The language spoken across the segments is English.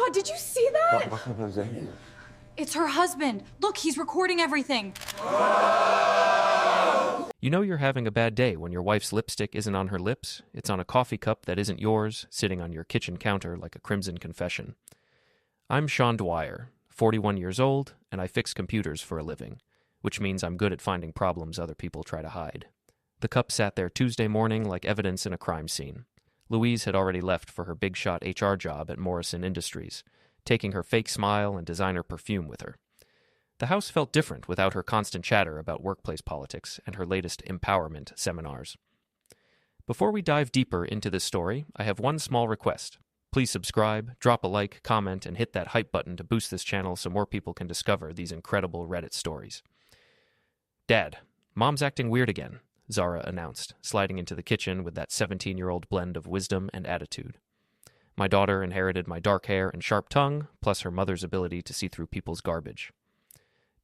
God, did you see that? It's her husband. Look, he's recording everything. You know you're having a bad day when your wife's lipstick isn't on her lips, it's on a coffee cup that isn't yours, sitting on your kitchen counter like a crimson confession. I'm Sean Dwyer, 41 years old, and I fix computers for a living, which means I'm good at finding problems other people try to hide. The cup sat there Tuesday morning like evidence in a crime scene. Louise had already left for her big-shot HR job at Morrison Industries, taking her fake smile and designer perfume with her. The house felt different without her constant chatter about workplace politics and her latest empowerment seminars. Before we dive deeper into this story, I have one small request. Please subscribe, drop a like, comment, and hit that hype button to boost this channel so more people can discover these incredible Reddit stories. Dad, Mom's acting weird again, Zara announced, sliding into the kitchen with that 17-year-old blend of wisdom and attitude. My daughter inherited my dark hair and sharp tongue, plus her mother's ability to see through people's garbage.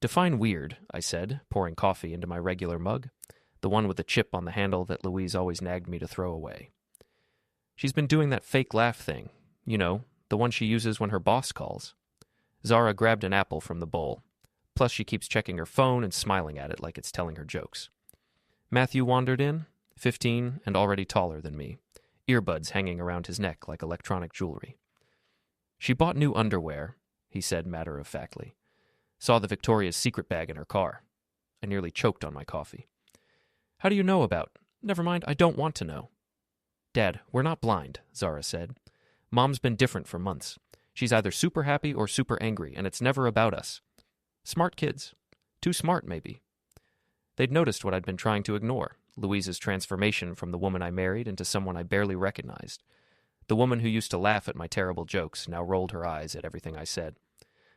Define weird, I said, pouring coffee into my regular mug, the one with the chip on the handle that Louise always nagged me to throw away. She's been doing that fake laugh thing, you know, the one she uses when her boss calls. Zara grabbed an apple from the bowl. Plus she keeps checking her phone and smiling at it like it's telling her jokes. Matthew wandered in, 15 and already taller than me, earbuds hanging around his neck like electronic jewelry. She bought new underwear, he said matter-of-factly. Saw the Victoria's Secret bag in her car. I nearly choked on my coffee. How do you know about? Never mind, I don't want to know. Dad, we're not blind, Zara said. Mom's been different for months. She's either super happy or super angry, and it's never about us. Smart kids. Too smart, maybe. They'd noticed what I'd been trying to ignore, Louise's transformation from the woman I married into someone I barely recognized. The woman who used to laugh at my terrible jokes now rolled her eyes at everything I said.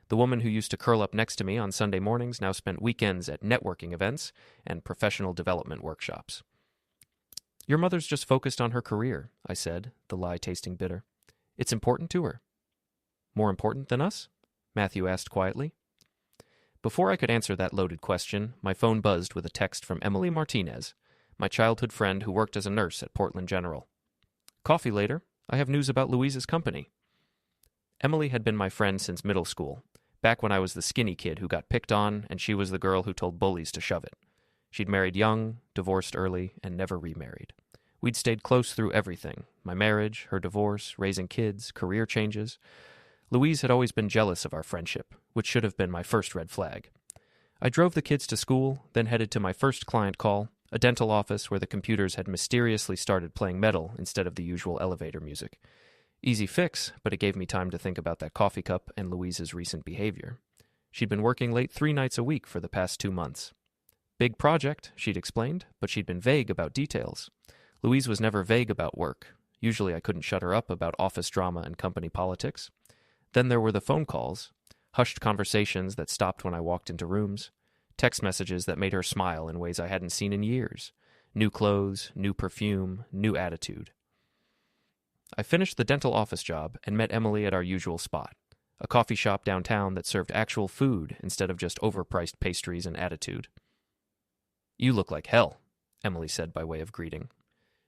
The woman who used to curl up next to me on Sunday mornings now spent weekends at networking events and professional development workshops. Your mother's just focused on her career, I said, the lie tasting bitter. It's important to her. More important than us? Matthew asked quietly. Before I could answer that loaded question, my phone buzzed with a text from Emily Martinez, my childhood friend who worked as a nurse at Portland General. Coffee later. I have news about Louise's company. Emily had been my friend since middle school, back when I was the skinny kid who got picked on and she was the girl who told bullies to shove it. She'd married young, divorced early, and never remarried. We'd stayed close through everything, my marriage, her divorce, raising kids, career changes. Louise had always been jealous of our friendship, which should have been my first red flag. I drove the kids to school, then headed to my first client call, a dental office where the computers had mysteriously started playing metal instead of the usual elevator music. Easy fix, but it gave me time to think about that coffee cup and Louise's recent behavior. She'd been working late 3 nights a week for the past 2 months. Big project, she'd explained, but she'd been vague about details. Louise was never vague about work. Usually I couldn't shut her up about office drama and company politics. Then there were the phone calls, hushed conversations that stopped when I walked into rooms, text messages that made her smile in ways I hadn't seen in years. New clothes, new perfume, new attitude. I finished the dental office job and met Emily at our usual spot, a coffee shop downtown that served actual food instead of just overpriced pastries and attitude. You look like hell, Emily said by way of greeting.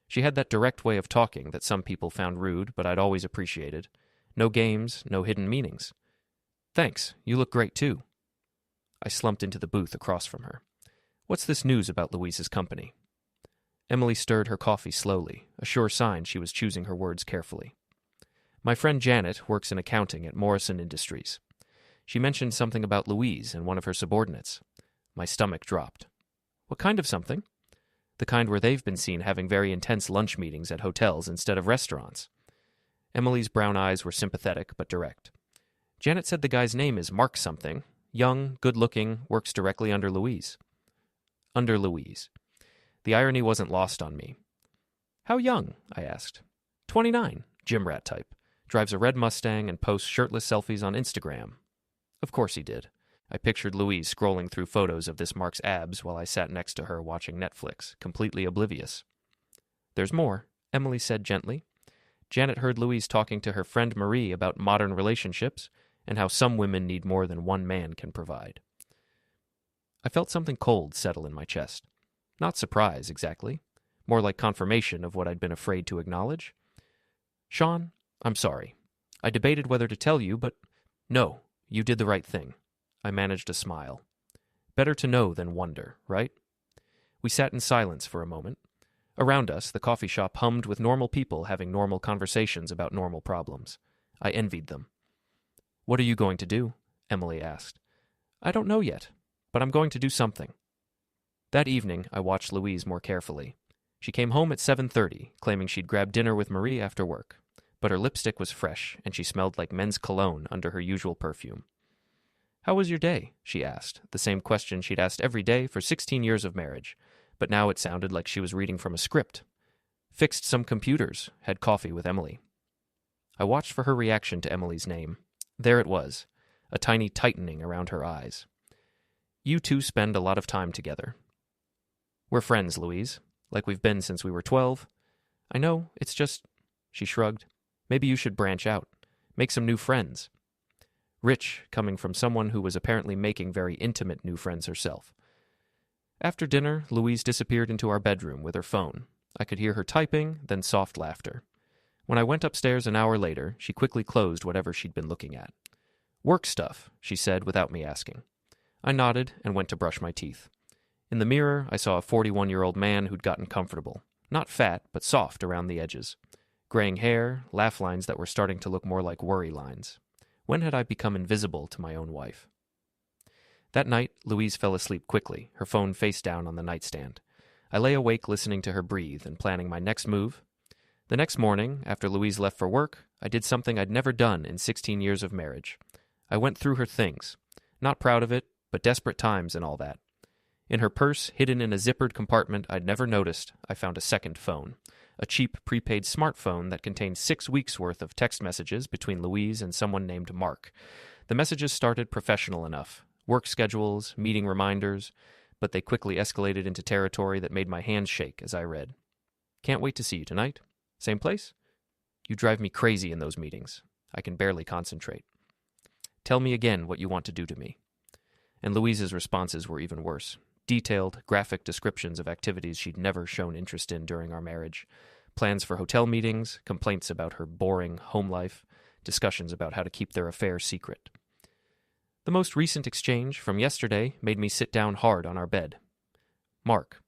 She had that direct way of talking that some people found rude, but I'd always appreciated. No games, no hidden meanings. Thanks, you look great too. I slumped into the booth across from her. What's this news about Louise's company? Emily stirred her coffee slowly, a sure sign she was choosing her words carefully. My friend Janet works in accounting at Morrison Industries. She mentioned something about Louise and one of her subordinates. My stomach dropped. What kind of something? The kind where they've been seen having very intense lunch meetings at hotels instead of restaurants. Emily's brown eyes were sympathetic but direct. Janet said the guy's name is Mark something. Young, good-looking, works directly under Louise. Under Louise. The irony wasn't lost on me. How young? I asked. 29, gym rat type. Drives a red Mustang and posts shirtless selfies on Instagram. Of course he did. I pictured Louise scrolling through photos of this Mark's abs while I sat next to her watching Netflix, completely oblivious. There's more, Emily said gently. Janet heard Louise talking to her friend Marie about modern relationships and how some women need more than one man can provide. I felt something cold settle in my chest. Not surprise, exactly. More like confirmation of what I'd been afraid to acknowledge. Sean, I'm sorry. I debated whether to tell you, but no, you did the right thing. I managed a smile. Better to know than wonder, right? We sat in silence for a moment. Around us, the coffee shop hummed with normal people having normal conversations about normal problems. I envied them. What are you going to do? Emily asked. I don't know yet, but I'm going to do something. That evening, I watched Louise more carefully. She came home at 7:30, claiming she'd grabbed dinner with Marie after work. But her lipstick was fresh, and she smelled like men's cologne under her usual perfume. How was your day? She asked, the same question she'd asked every day for 16 years of marriage, but now it sounded like she was reading from a script. Fixed some computers, had coffee with Emily. I watched for her reaction to Emily's name. There it was, a tiny tightening around her eyes. You two spend a lot of time together. We're friends, Louise, like we've been since we were 12. I know, it's just... She shrugged. Maybe you should branch out. Make some new friends. Rich, coming from someone who was apparently making very intimate new friends herself. After dinner, Louise disappeared into our bedroom with her phone. I could hear her typing, then soft laughter. When I went upstairs an hour later, she quickly closed whatever she'd been looking at. Work stuff, she said without me asking. I nodded and went to brush my teeth. In the mirror, I saw a 41-year-old man who'd gotten comfortable. Not fat, but soft around the edges. Graying hair, laugh lines that were starting to look more like worry lines. When had I become invisible to my own wife? That night, Louise fell asleep quickly, her phone face down on the nightstand. I lay awake listening to her breathe and planning my next move. The next morning, after Louise left for work, I did something I'd never done in 16 years of marriage. I went through her things. Not proud of it, but desperate times and all that. In her purse, hidden in a zippered compartment I'd never noticed, I found a second phone. A cheap prepaid smartphone that contained 6 weeks' worth of text messages between Louise and someone named Mark. The messages started professional enough. Work schedules, meeting reminders, but they quickly escalated into territory that made my hands shake as I read. Can't wait to see you tonight. Same place? You drive me crazy in those meetings. I can barely concentrate. Tell me again what you want to do to me. And Louise's responses were even worse. Detailed, graphic descriptions of activities she'd never shown interest in during our marriage. Plans for hotel meetings, complaints about her boring home life, discussions about how to keep their affair secret. The most recent exchange from yesterday made me sit down hard on our bed. Mark,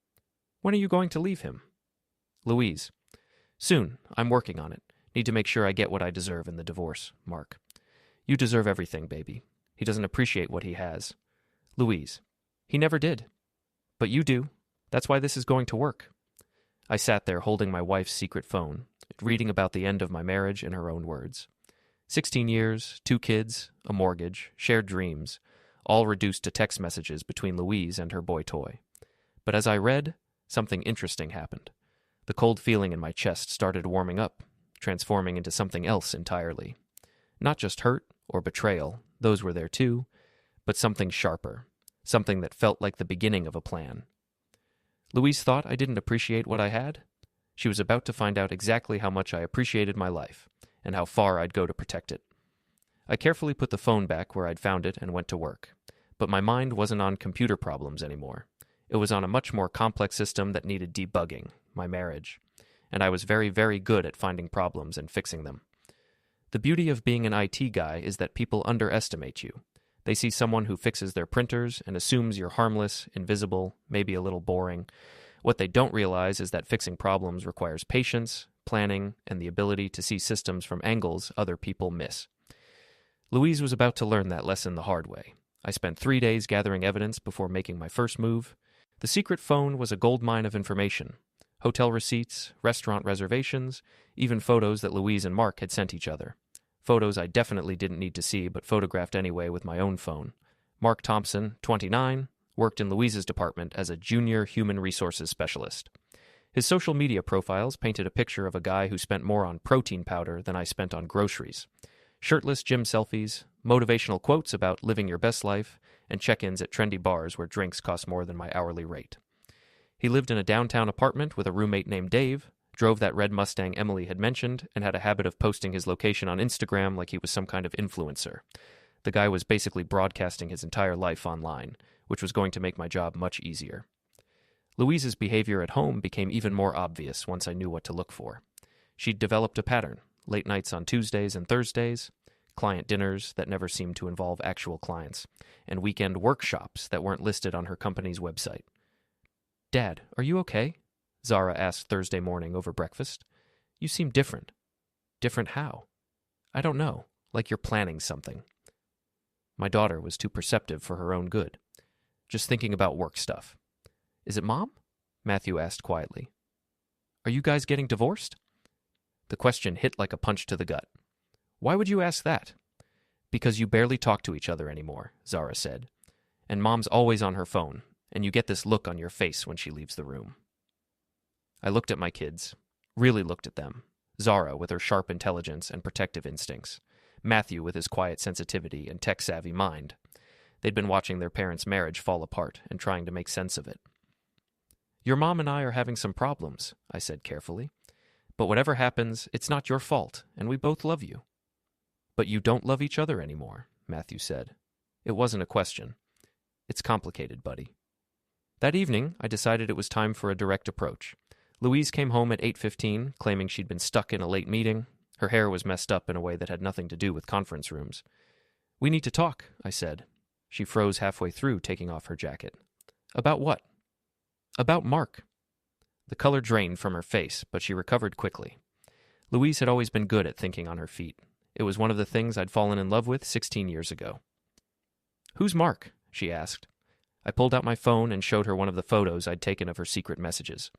when are you going to leave him? Louise, soon. I'm working on it. Need to make sure I get what I deserve in the divorce. Mark, you deserve everything, baby. He doesn't appreciate what he has. Louise, he never did. But you do. That's why this is going to work. I sat there holding my wife's secret phone, reading about the end of my marriage in her own words. 16 years, 2 kids, a mortgage, shared dreams, all reduced to text messages between Louise and her boy toy. But as I read, something interesting happened. The cold feeling in my chest started warming up, transforming into something else entirely. Not just hurt or betrayal, those were there too, but something sharper, something that felt like the beginning of a plan. Louise thought I didn't appreciate what I had. She was about to find out exactly how much I appreciated my life, and how far I'd go to protect it. I carefully put the phone back where I'd found it and went to work. But my mind wasn't on computer problems anymore. It was on a much more complex system that needed debugging, my marriage. And I was very, very good at finding problems and fixing them. The beauty of being an IT guy is that people underestimate you. They see someone who fixes their printers and assumes you're harmless, invisible, maybe a little boring. What they don't realize is that fixing problems requires patience, planning, and the ability to see systems from angles other people miss. Louise was about to learn that lesson the hard way. I spent 3 days gathering evidence before making my first move. The secret phone was a goldmine of information. Hotel receipts, restaurant reservations, even photos that Louise and Mark had sent each other. Photos I definitely didn't need to see, but photographed anyway with my own phone. Mark Thompson, 29, worked in Louise's department as a junior human resources specialist. His social media profiles painted a picture of a guy who spent more on protein powder than I spent on groceries. Shirtless gym selfies, motivational quotes about living your best life, and check-ins at trendy bars where drinks cost more than my hourly rate. He lived in a downtown apartment with a roommate named Dave, drove that red Mustang Emily had mentioned, and had a habit of posting his location on Instagram like he was some kind of influencer. The guy was basically broadcasting his entire life online, which was going to make my job much easier. Louise's behavior at home became even more obvious once I knew what to look for. She'd developed a pattern, late nights on Tuesdays and Thursdays, client dinners that never seemed to involve actual clients, and weekend workshops that weren't listed on her company's website. "Dad, are you okay?" Zara asked Thursday morning over breakfast. "You seem different." "Different how?" "I don't know, like you're planning something." My daughter was too perceptive for her own good. "Just thinking about work stuff." "Is it Mom?" Matthew asked quietly. "Are you guys getting divorced?" The question hit like a punch to the gut. "Why would you ask that?" "Because you barely talk to each other anymore," Zara said. "And Mom's always on her phone, and you get this look on your face when she leaves the room." I looked at my kids, really looked at them. Zara with her sharp intelligence and protective instincts. Matthew with his quiet sensitivity and tech-savvy mind. They'd been watching their parents' marriage fall apart and trying to make sense of it. "Your mom and I are having some problems," I said carefully. "But whatever happens, it's not your fault, and we both love you." "But you don't love each other anymore," Matthew said. It wasn't a question. "It's complicated, buddy." That evening, I decided it was time for a direct approach. Louise came home at 8:15, claiming she'd been stuck in a late meeting. Her hair was messed up in a way that had nothing to do with conference rooms. "We need to talk," I said. She froze halfway through, taking off her jacket. "About what?" "About Mark." The color drained from her face, but she recovered quickly. Louise had always been good at thinking on her feet. It was one of the things I'd fallen in love with 16 years ago. "Who's Mark?" she asked. I pulled out my phone and showed her one of the photos I'd taken of her secret messages.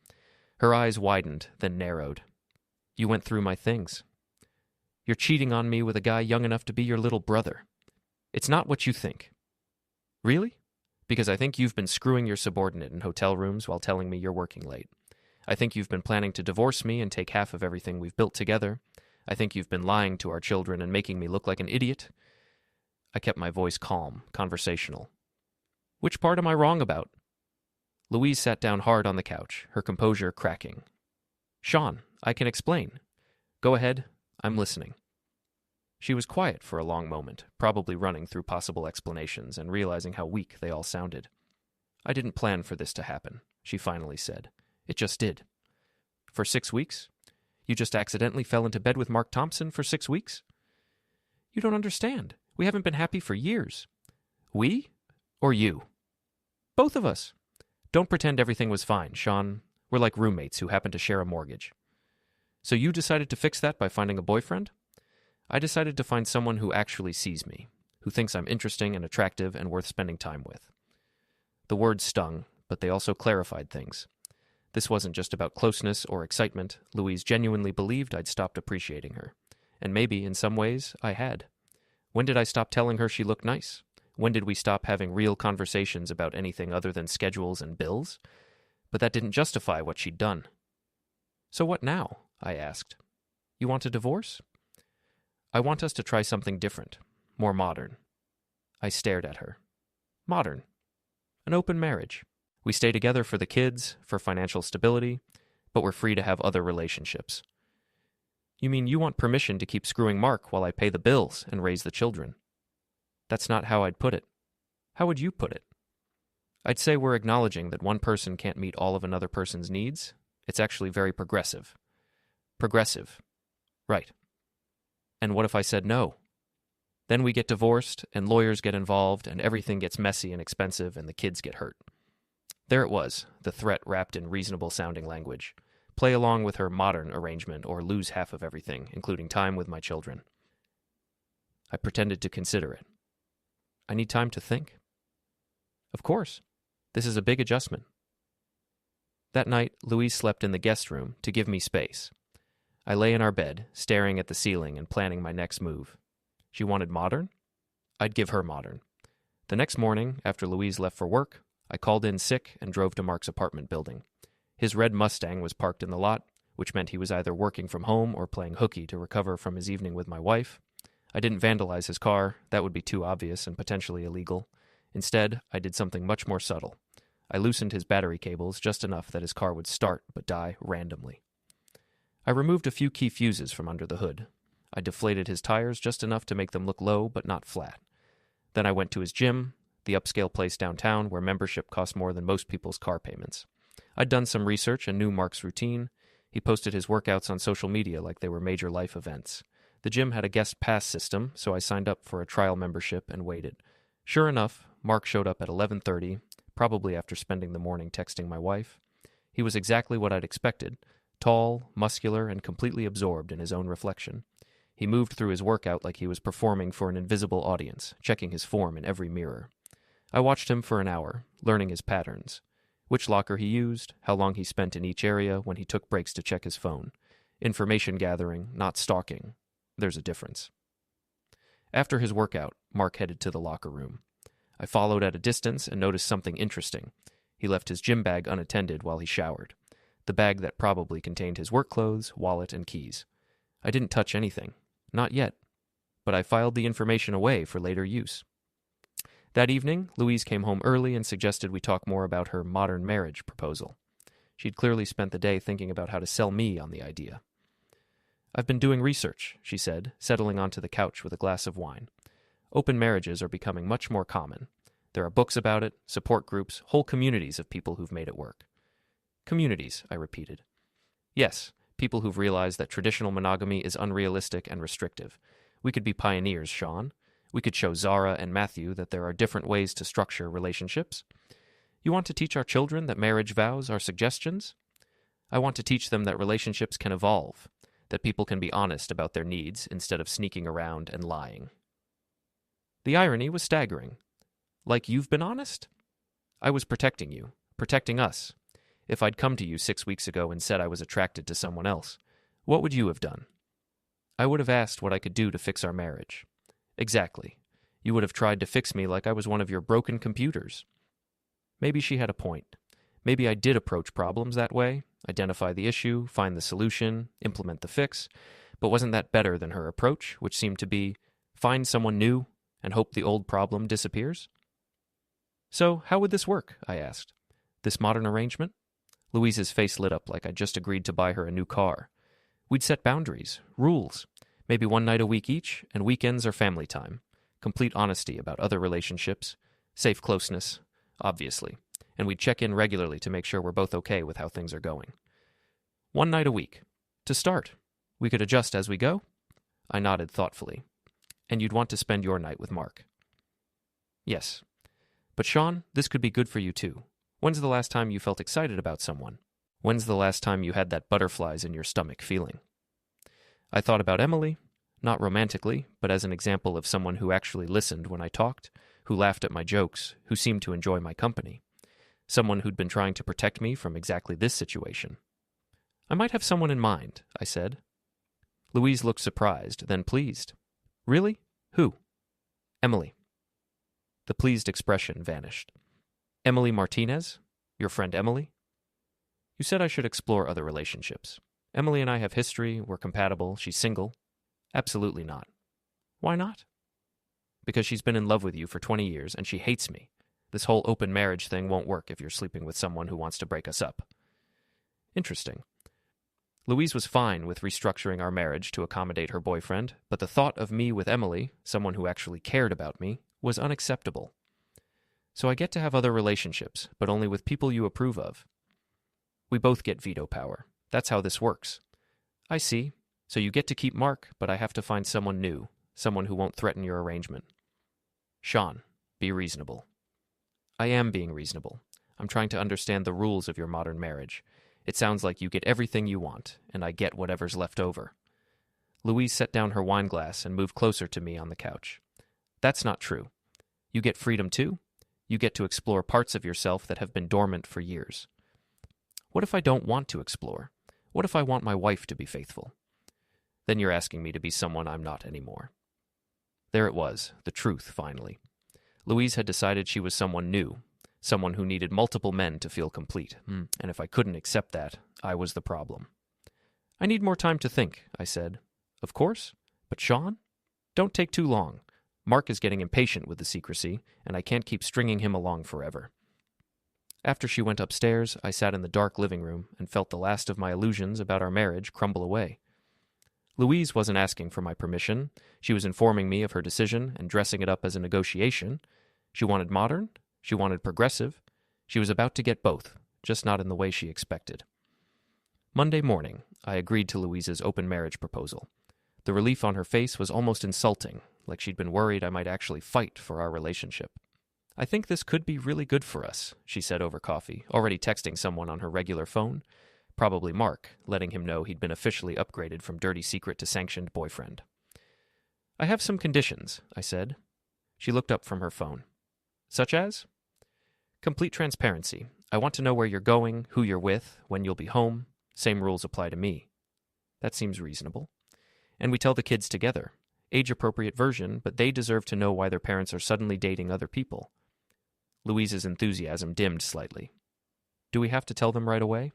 Her eyes widened, then narrowed. "You went through my things. You're cheating on me with a guy young enough to be your little brother. It's not what you think." "Really?" "Because I think you've been screwing your subordinate in hotel rooms while telling me you're working late. I think you've been planning to divorce me and take half of everything we've built together. I think you've been lying to our children and making me look like an idiot." I kept my voice calm, conversational. "Which part am I wrong about?" Louise sat down hard on the couch, her composure cracking. "Sean, I can explain. Go ahead, I'm listening." She was quiet for a long moment, probably running through possible explanations and realizing how weak they all sounded. "I didn't plan for this to happen," she finally said. "It just did." "For 6 weeks? You just accidentally fell into bed with Mark Thompson for 6 weeks?" "You don't understand. We haven't been happy for years." "We? Or you?" "Both of us." "Don't pretend everything was fine, Sean. We're like roommates who happen to share a mortgage." "So you decided to fix that by finding a boyfriend?" "I decided to find someone who actually sees me, who thinks I'm interesting and attractive and worth spending time with." The words stung, but they also clarified things. This wasn't just about closeness or excitement. Louise genuinely believed I'd stopped appreciating her. And maybe, in some ways, I had. When did I stop telling her she looked nice? When did we stop having real conversations about anything other than schedules and bills? But that didn't justify what she'd done. "So what now?" I asked. "You want a divorce?" "I want us to try something different, more modern." I stared at her. "Modern?" "An open marriage. We stay together for the kids, for financial stability, but we're free to have other relationships." "You mean you want permission to keep screwing Mark while I pay the bills and raise the children?" "That's not how I'd put it." "How would you put it?" "I'd say we're acknowledging that one person can't meet all of another person's needs. It's actually very progressive." "Progressive. Right." "And what if I said no? Then we get divorced, and lawyers get involved, and everything gets messy and expensive, and the kids get hurt." There it was, the threat wrapped in reasonable-sounding language. Play along with her modern arrangement or lose half of everything, including time with my children. I pretended to consider it. "I need time to think." "Of course. This is a big adjustment." That night, Louise slept in the guest room to give me space. I lay in our bed, staring at the ceiling and planning my next move. She wanted modern? I'd give her modern. The next morning, after Louise left for work, I called in sick and drove to Mark's apartment building. His red Mustang was parked in the lot, which meant he was either working from home or playing hooky to recover from his evening with my wife. I didn't vandalize his car. That would be too obvious and potentially illegal. Instead, I did something much more subtle. I loosened his battery cables just enough that his car would start but die randomly. I removed a few key fuses from under the hood. I deflated his tires just enough to make them look low but not flat. Then I went to his gym, the upscale place downtown where membership cost more than most people's car payments. I'd done some research and knew Mark's routine. He posted his workouts on social media like they were major life events. The gym had a guest pass system, so I signed up for a trial membership and waited. Sure enough, Mark showed up at 11:30, probably after spending the morning texting my wife. He was exactly what I'd expected, tall, muscular, and completely absorbed in his own reflection. He moved through his workout like he was performing for an invisible audience, checking his form in every mirror. I watched him for an hour, learning his patterns. Which locker he used, how long he spent in each area when he took breaks to check his phone. Information gathering, not stalking. There's a difference. After his workout, Mark headed to the locker room. I followed at a distance and noticed something interesting. He left his gym bag unattended while he showered. The bag that probably contained his work clothes, wallet, and keys. I didn't touch anything. Not yet. But I filed the information away for later use. That evening, Louise came home early and suggested we talk more about her modern marriage proposal. She'd clearly spent the day thinking about how to sell me on the idea. "I've been doing research," she said, settling onto the couch with a glass of wine. "Open marriages are becoming much more common. There are books about it, support groups, whole communities of people who've made it work." "Communities," I repeated. "Yes, people who've realized that traditional monogamy is unrealistic and restrictive. We could be pioneers, Sean. We could show Zara and Matthew that there are different ways to structure relationships. You want to teach our children that marriage vows are suggestions? I want to teach them that relationships can evolve, that people can be honest about their needs instead of sneaking around and lying." The irony was staggering. Like you've been honest? I was protecting you, protecting us. If I'd come to you 6 weeks ago and said I was attracted to someone else, what would you have done? I would have asked what I could do to fix our marriage. Exactly. You would have tried to fix me like I was one of your broken computers. Maybe she had a point. Maybe I did approach problems that way, identify the issue, find the solution, implement the fix, but wasn't that better than her approach, which seemed to be, find someone new and hope the old problem disappears? "So, how would this work?" I asked. "This modern arrangement?" Louise's face lit up like I'd just agreed to buy her a new car. "We'd set boundaries, rules, maybe one night a week each, and weekends are family time. Complete honesty about other relationships, safe closeness, obviously, and we'd check in regularly to make sure we're both okay with how things are going. One night a week. To start. We could adjust as we go?" I nodded thoughtfully. "And you'd want to spend your night with Mark?" "Yes. But Sean, this could be good for you too. When's the last time you felt excited about someone? When's the last time you had that butterflies in your stomach feeling?" I thought about Emily, not romantically, but as an example of someone who actually listened when I talked, who laughed at my jokes, who seemed to enjoy my company. Someone who'd been trying to protect me from exactly this situation. "I might have someone in mind," I said. Louise looked surprised, then pleased. "Really? Who?" "Emily." The pleased expression vanished. "Emily Martinez? Your friend Emily?" "You said I should explore other relationships. Emily and I have history, we're compatible, she's single." "Absolutely not." "Why not?" "Because she's been in love with you for 20 years and she hates me. This whole open marriage thing won't work if you're sleeping with someone who wants to break us up." Interesting. Louise was fine with restructuring our marriage to accommodate her boyfriend, but the thought of me with Emily, someone who actually cared about me, was unacceptable. "So I get to have other relationships, but only with people you approve of." "We both get veto power. That's how this works." "I see. So you get to keep Mark, but I have to find someone new, someone who won't threaten your arrangement." "Sean, be reasonable." "I am being reasonable. I'm trying to understand the rules of your modern marriage. It sounds like you get everything you want, and I get whatever's left over." Louise set down her wine glass and moved closer to me on the couch. "That's not true. You get freedom too. You get to explore parts of yourself that have been dormant for years." "What if I don't want to explore? What if I want my wife to be faithful?" "Then you're asking me to be someone I'm not anymore." There it was, the truth, finally. Louise had decided she was someone new, someone who needed multiple men to feel complete, and if I couldn't accept that, I was the problem. "I need more time to think," I said. "Of course. But Sean? Don't take too long. Mark is getting impatient with the secrecy, and I can't keep stringing him along forever." After she went upstairs, I sat in the dark living room and felt the last of my illusions about our marriage crumble away. Louise wasn't asking for my permission. She was informing me of her decision and dressing it up as a negotiation. She wanted modern. She wanted progressive. She was about to get both, just not in the way she expected. Monday morning, I agreed to Louise's open marriage proposal. The relief on her face was almost insulting, like she'd been worried I might actually fight for our relationship. "I think this could be really good for us," she said over coffee, already texting someone on her regular phone, probably Mark, letting him know he'd been officially upgraded from dirty secret to sanctioned boyfriend. "I have some conditions," I said. She looked up from her phone. "Such as?" "Complete transparency. I want to know where you're going, who you're with, when you'll be home. Same rules apply to me." "That seems reasonable." "And we tell the kids together. Age-appropriate version, but they deserve to know why their parents are suddenly dating other people." Louise's enthusiasm dimmed slightly. "Do we have to tell them right away?"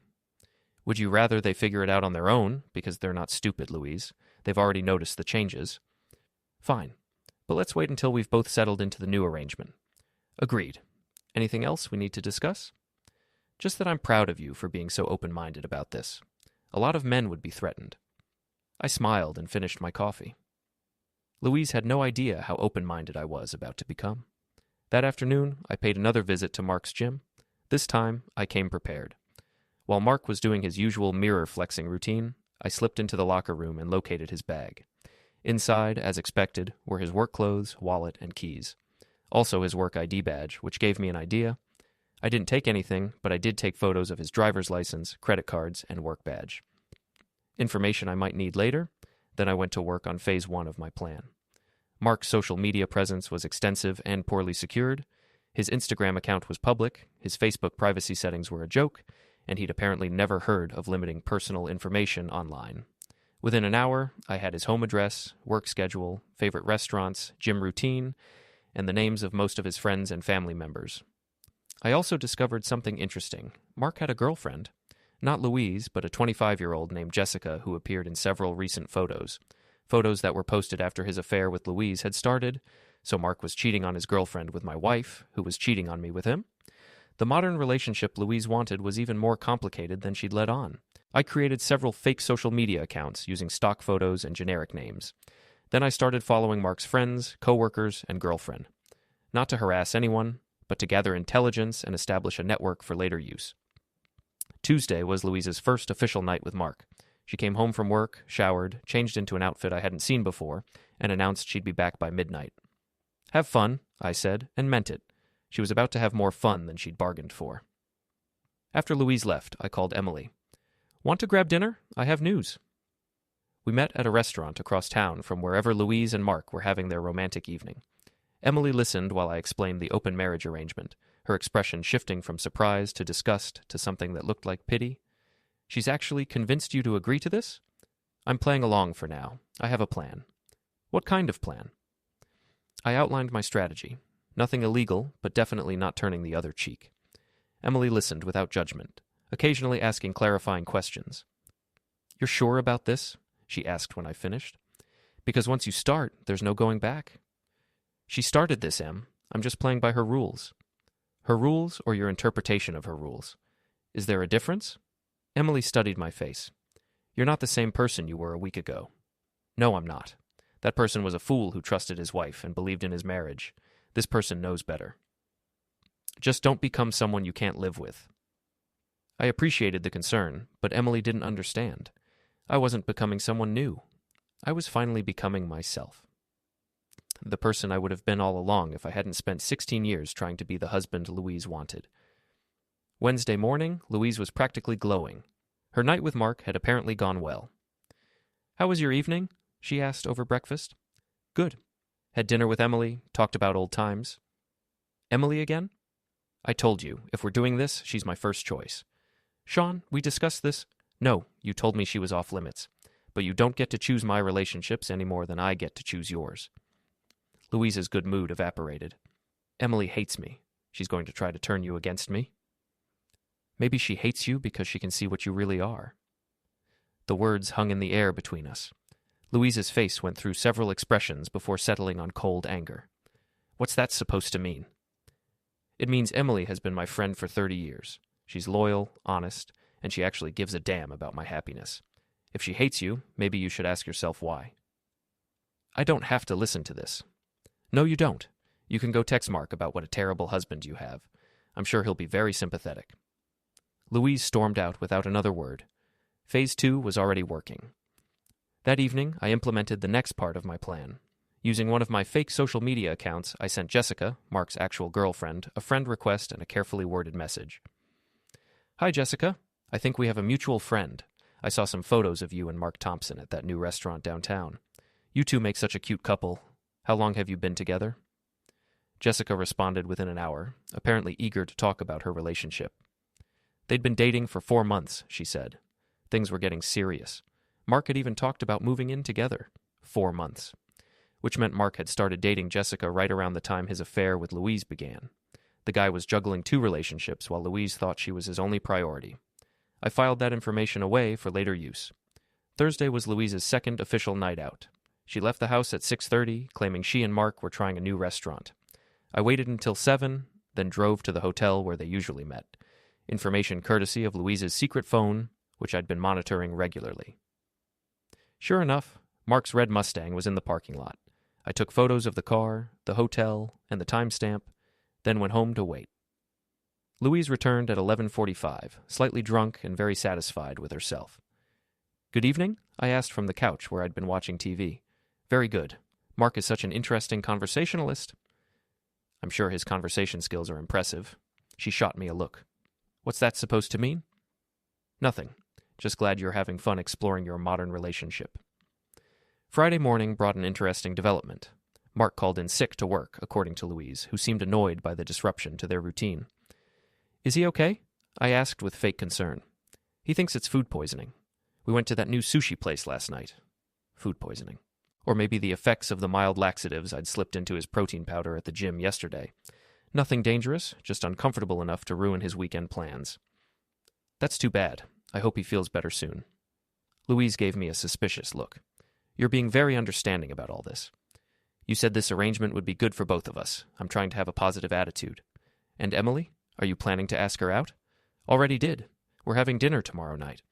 "Would you rather they figure it out on their own, because they're not stupid, Louise? They've already noticed the changes." "Fine. But let's wait until we've both settled into the new arrangement." "Agreed. Anything else we need to discuss?" "Just that I'm proud of you for being so open-minded about this. A lot of men would be threatened." I smiled and finished my coffee. Louise had no idea how open-minded I was about to become. That afternoon, I paid another visit to Mark's gym. This time, I came prepared. While Mark was doing his usual mirror-flexing routine, I slipped into the locker room and located his bag. Inside, as expected, were his work clothes, wallet, and keys. Also his work ID badge, which gave me an idea. I didn't take anything, but I did take photos of his driver's license, credit cards, and work badge. Information I might need later. Then I went to work on phase 1 of my plan. Mark's social media presence was extensive and poorly secured. His Instagram account was public, his Facebook privacy settings were a joke, and he'd apparently never heard of limiting personal information online. Within an hour, I had his home address, work schedule, favorite restaurants, gym routine, and the names of most of his friends and family members. I also discovered something interesting. Mark had a girlfriend. Not Louise, but a 25-year-old named Jessica who appeared in several recent photos. Photos that were posted after his affair with Louise had started, so Mark was cheating on his girlfriend with my wife, who was cheating on me with him. The modern relationship Louise wanted was even more complicated than she'd let on. I created several fake social media accounts using stock photos and generic names. Then I started following Mark's friends, co-workers, and girlfriend. Not to harass anyone, but to gather intelligence and establish a network for later use. Tuesday was Louise's first official night with Mark. She came home from work, showered, changed into an outfit I hadn't seen before, and announced she'd be back by midnight. "Have fun," I said, and meant it. She was about to have more fun than she'd bargained for. After Louise left, I called Emily. "Want to grab dinner? I have news." We met at a restaurant across town from wherever Louise and Mark were having their romantic evening. Emily listened while I explained the open marriage arrangement, her expression shifting from surprise to disgust to something that looked like pity. "She's actually convinced you to agree to this?" "I'm playing along for now. I have a plan." "What kind of plan?" I outlined my strategy. Nothing illegal, but definitely not turning the other cheek. Emily listened without judgment, occasionally asking clarifying questions. "You're sure about this?" she asked when I finished. "Because once you start, there's no going back." "She started this, Em. I'm just playing by her rules." "Her rules or your interpretation of her rules? Is there a difference?" Emily studied my face. "You're not the same person you were a week ago." "No, I'm not. That person was a fool who trusted his wife and believed in his marriage. This person knows better." "Just don't become someone you can't live with." I appreciated the concern, but Emily didn't understand. I wasn't becoming someone new. I was finally becoming myself. The person I would have been all along if I hadn't spent 16 years trying to be the husband Louise wanted. Wednesday morning, Louise was practically glowing. Her night with Mark had apparently gone well. "How was your evening?" she asked over breakfast. "Good. Had dinner with Emily, talked about old times." "Emily again?" "I told you, if we're doing this, she's my first choice." "Sean, we discussed this." "No, you told me she was off limits. But you don't get to choose my relationships any more than I get to choose yours." Louise's good mood evaporated. "Emily hates me. She's going to try to turn you against me." "Maybe she hates you because she can see what you really are." The words hung in the air between us. Louise's face went through several expressions before settling on cold anger. "What's that supposed to mean?" "It means Emily has been my friend for 30 years. She's loyal, honest, and she actually gives a damn about my happiness. If she hates you, maybe you should ask yourself why." "I don't have to listen to this." "No, you don't. You can go text Mark about what a terrible husband you have. I'm sure he'll be very sympathetic." Louise stormed out without another word. Phase 2 was already working. That evening, I implemented the next part of my plan. Using one of my fake social media accounts, I sent Jessica, Mark's actual girlfriend, a friend request and a carefully worded message. Hi, Jessica. I think we have a mutual friend. I saw some photos of you and Mark Thompson at that new restaurant downtown. You two make such a cute couple. How long have you been together? Jessica responded within an hour, apparently eager to talk about her relationship. They'd been dating for 4 months, she said. Things were getting serious. Mark had even talked about moving in together. 4 months. Which meant Mark had started dating Jessica right around the time his affair with Louise began. The guy was juggling 2 relationships while Louise thought she was his only priority. I filed that information away for later use. Thursday was Louise's second official night out. She left the house at 6:30, claiming she and Mark were trying a new restaurant. I waited until 7, then drove to the hotel where they usually met. Information courtesy of Louise's secret phone, which I'd been monitoring regularly. Sure enough, Mark's red Mustang was in the parking lot. I took photos of the car, the hotel, and the timestamp, then went home to wait. Louise returned at 11:45, slightly drunk and very satisfied with herself. Good evening? I asked from the couch where I'd been watching TV. Very good. Mark is such an interesting conversationalist. I'm sure his conversation skills are impressive. She shot me a look. What's that supposed to mean? Nothing. Just glad you're having fun exploring your modern relationship. Friday morning brought an interesting development. Mark called in sick to work, according to Louise, who seemed annoyed by the disruption to their routine. Is he okay? I asked with fake concern. He thinks it's food poisoning. We went to that new sushi place last night. Food poisoning. Or maybe the effects of the mild laxatives I'd slipped into his protein powder at the gym yesterday. Nothing dangerous, just uncomfortable enough to ruin his weekend plans. That's too bad. I hope he feels better soon. Louise gave me a suspicious look. You're being very understanding about all this. You said this arrangement would be good for both of us. I'm trying to have a positive attitude. And Emily? Are you planning to ask her out? Already did. We're having dinner tomorrow night.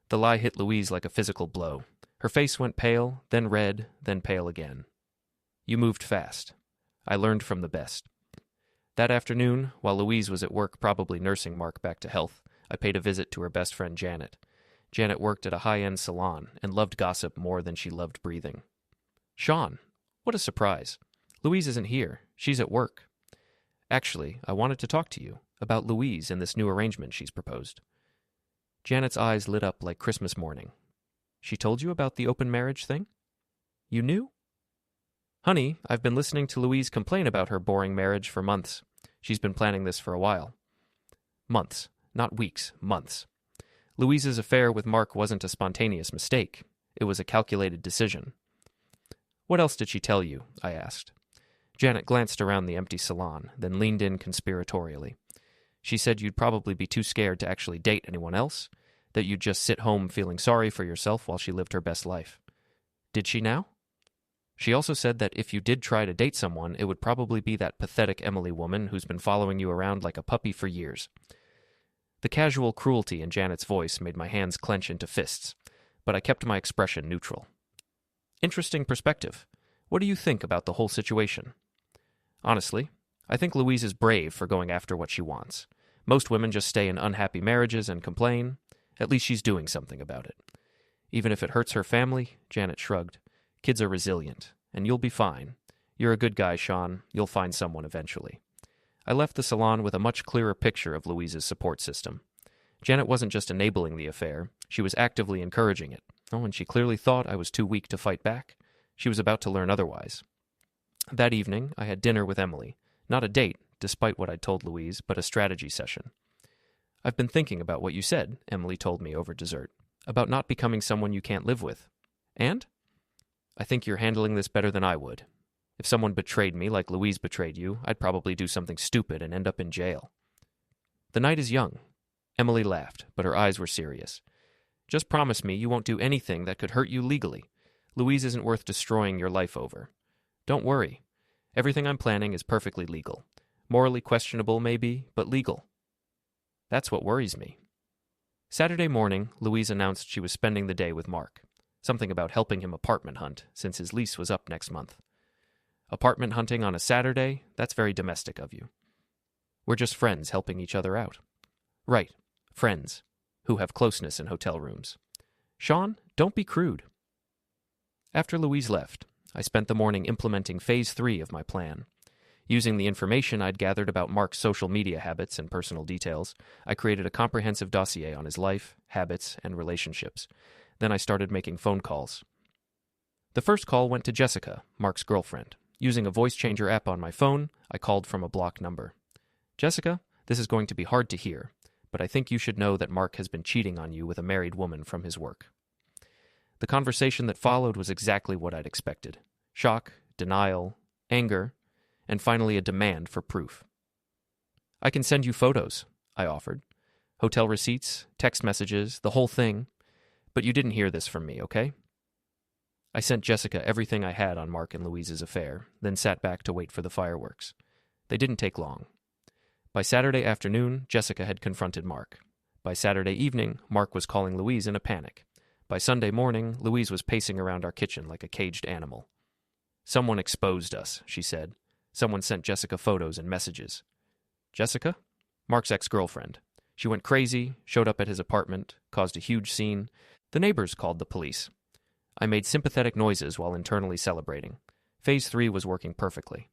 The lie hit Louise like a physical blow. Her face went pale, then red, then pale again. You moved fast. I learned from the best. That afternoon, while Louise was at work probably nursing Mark back to health, I paid a visit to her best friend Janet. Janet worked at a high-end salon and loved gossip more than she loved breathing. Sean, what a surprise. Louise isn't here. She's at work. Actually, I wanted to talk to you about Louise and this new arrangement she's proposed. Janet's eyes lit up like Christmas morning. She told you about the open marriage thing? You knew? Honey, I've been listening to Louise complain about her boring marriage for months. She's been planning this for a while. Months. Not weeks. Months. Louise's affair with Mark wasn't a spontaneous mistake. It was a calculated decision. What else did she tell you? I asked. Janet glanced around the empty salon, then leaned in conspiratorially. She said you'd probably be too scared to actually date anyone else, that you'd just sit home feeling sorry for yourself while she lived her best life. Did she now? She also said that if you did try to date someone, it would probably be that pathetic Emily woman who's been following you around like a puppy for years. The casual cruelty in Janet's voice made my hands clench into fists, but I kept my expression neutral. Interesting perspective. What do you think about the whole situation? Honestly, I think Louise is brave for going after what she wants. Most women just stay in unhappy marriages and complain. At least she's doing something about it. Even if it hurts her family, Janet shrugged. Kids are resilient, and you'll be fine. You're a good guy, Sean. You'll find someone eventually. I left the salon with a much clearer picture of Louise's support system. Janet wasn't just enabling the affair, she was actively encouraging it. Oh, and she clearly thought I was too weak to fight back. She was about to learn otherwise. That evening, I had dinner with Emily. Not a date, despite what I'd told Louise, but a strategy session. I've been thinking about what you said, Emily told me over dessert, about not becoming someone you can't live with. And? I think you're handling this better than I would. If someone betrayed me like Louise betrayed you, I'd probably do something stupid and end up in jail. The night is young. Emily laughed, but her eyes were serious. Just promise me you won't do anything that could hurt you legally. Louise isn't worth destroying your life over. Don't worry. Everything I'm planning is perfectly legal. Morally questionable, maybe, but legal. That's what worries me. Saturday morning, Louise announced she was spending the day with Mark. Something about helping him apartment hunt, since his lease was up next month. Apartment hunting on a Saturday? That's very domestic of you. We're just friends helping each other out. Right. Friends. who have closeness in hotel rooms. Sean, don't be crude. After Louise left, I spent the morning implementing Phase 3 of my plan. Using the information I'd gathered about Mark's social media habits and personal details, I created a comprehensive dossier on his life, habits, and relationships. Then I started making phone calls. The first call went to Jessica, Mark's girlfriend. Using a voice changer app on my phone, I called from a blocked number. Jessica, this is going to be hard to hear, but I think you should know that Mark has been cheating on you with a married woman from his work. The conversation that followed was exactly what I'd expected. Shock, denial, anger, and finally a demand for proof. I can send you photos, I offered. Hotel receipts, text messages, the whole thing. But you didn't hear this from me, okay? I sent Jessica everything I had on Mark and Louise's affair, then sat back to wait for the fireworks. They didn't take long. By Saturday afternoon, Jessica had confronted Mark. By Saturday evening, Mark was calling Louise in a panic. By Sunday morning, Louise was pacing around our kitchen like a caged animal. Someone exposed us, she said. Someone sent Jessica photos and messages. Jessica? Mark's ex-girlfriend. She went crazy, showed up at his apartment, caused a huge scene. The neighbors called the police. I made sympathetic noises while internally celebrating. Phase 3 was working perfectly.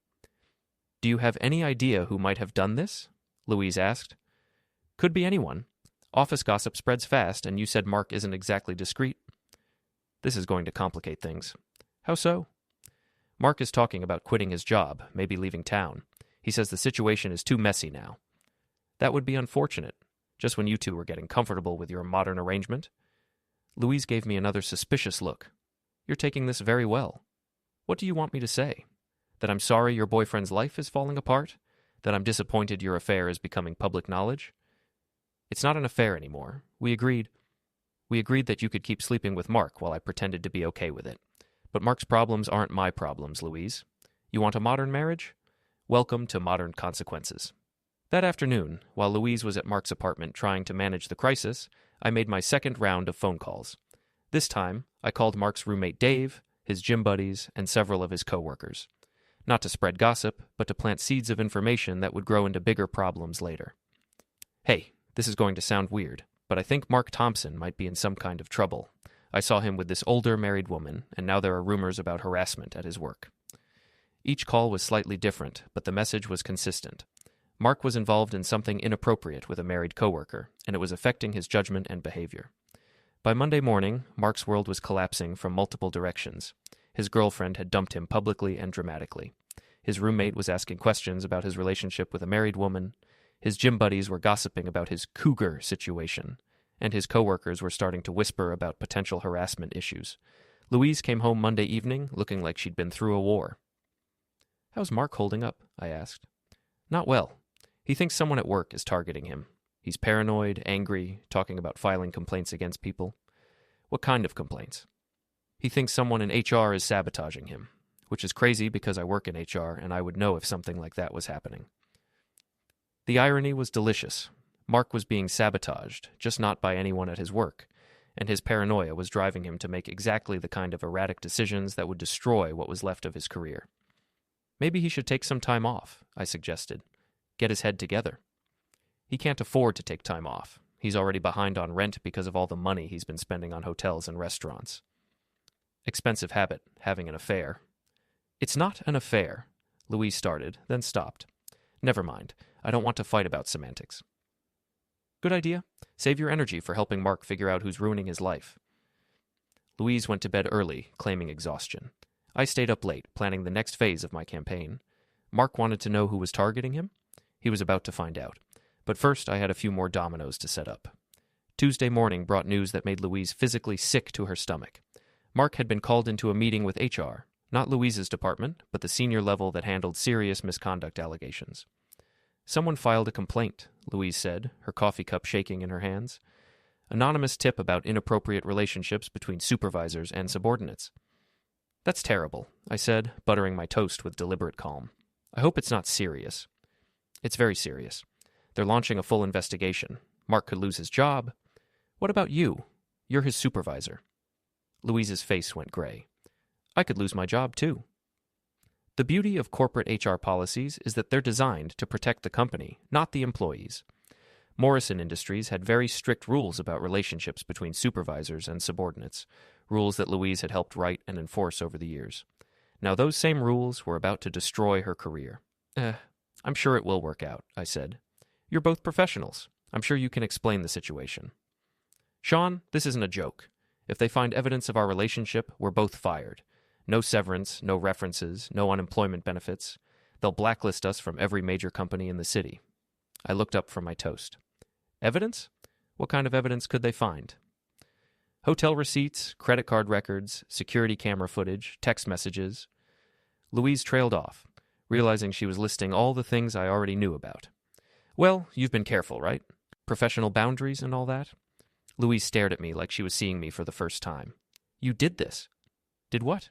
Do you have any idea who might have done this? Louise asked. Could be anyone. Office gossip spreads fast, and you said Mark isn't exactly discreet. This is going to complicate things. How so? Mark is talking about quitting his job, maybe leaving town. He says the situation is too messy now. That would be unfortunate, just when you two were getting comfortable with your modern arrangement. Louise gave me another suspicious look. You're taking this very well. What do you want me to say? That I'm sorry your boyfriend's life is falling apart? That I'm disappointed your affair is becoming public knowledge? It's not an affair anymore. We agreed that you could keep sleeping with Mark while I pretended to be okay with it. But Mark's problems aren't my problems, Louise. You want a modern marriage? Welcome to modern consequences. That afternoon, while Louise was at Mark's apartment trying to manage the crisis, I made my second round of phone calls. This time, I called Mark's roommate Dave, his gym buddies, and several of his coworkers. Not to spread gossip, but to plant seeds of information that would grow into bigger problems later. Hey, this is going to sound weird, but I think Mark Thompson might be in some kind of trouble. I saw him with this older married woman, and now there are rumors about harassment at his work. Each call was slightly different, but the message was consistent. Mark was involved in something inappropriate with a married coworker, and it was affecting his judgment and behavior. By Monday morning, Mark's world was collapsing from multiple directions. His girlfriend had dumped him publicly and dramatically. His roommate was asking questions about his relationship with a married woman. His gym buddies were gossiping about his cougar situation, and his coworkers were starting to whisper about potential harassment issues. Louise came home Monday evening looking like she'd been through a war. How's Mark holding up? I asked. Not well. He thinks someone at work is targeting him. He's paranoid, angry, talking about filing complaints against people. What kind of complaints? He thinks someone in HR is sabotaging him, which is crazy because I work in HR and I would know if something like that was happening. The irony was delicious. Mark was being sabotaged, just not by anyone at his work, and his paranoia was driving him to make exactly the kind of erratic decisions that would destroy what was left of his career. Maybe he should take some time off, I suggested. Get his head together. He can't afford to take time off. He's already behind on rent because of all the money he's been spending on hotels and restaurants. Expensive habit, having an affair. It's not an affair, Louise started, then stopped. Never mind. I don't want to fight about semantics. Good idea. Save your energy for helping Mark figure out who's ruining his life. Louise went to bed early, claiming exhaustion. I stayed up late, planning the next phase of my campaign. Mark wanted to know who was targeting him. He was about to find out. But first, I had a few more dominoes to set up. Tuesday morning brought news that made Louise physically sick to her stomach. Mark had been called into a meeting with HR, not Louise's department, but the senior level that handled serious misconduct allegations. Someone filed a complaint, Louise said, her coffee cup shaking in her hands. Anonymous tip about inappropriate relationships between supervisors and subordinates. That's terrible, I said, buttering my toast with deliberate calm. I hope it's not serious. It's very serious. They're launching a full investigation. Mark could lose his job. What about you? You're his supervisor. Louise's face went gray. I could lose my job, too. The beauty of corporate HR policies is that they're designed to protect the company, not the employees. Morrison Industries had very strict rules about relationships between supervisors and subordinates, rules that Louise had helped write and enforce over the years. Now those same rules were about to destroy her career. I'm sure it will work out, I said. You're both professionals. I'm sure you can explain the situation. Sean, this isn't a joke. If they find evidence of our relationship, we're both fired. No severance, no references, no unemployment benefits. They'll blacklist us from every major company in the city. I looked up from my toast. Evidence? What kind of evidence could they find? Hotel receipts, credit card records, security camera footage, text messages. Louise trailed off, realizing she was listing all the things I already knew about. Well, you've been careful, right? Professional boundaries and all that? Louise stared at me like she was seeing me for the first time. You did this. Did what?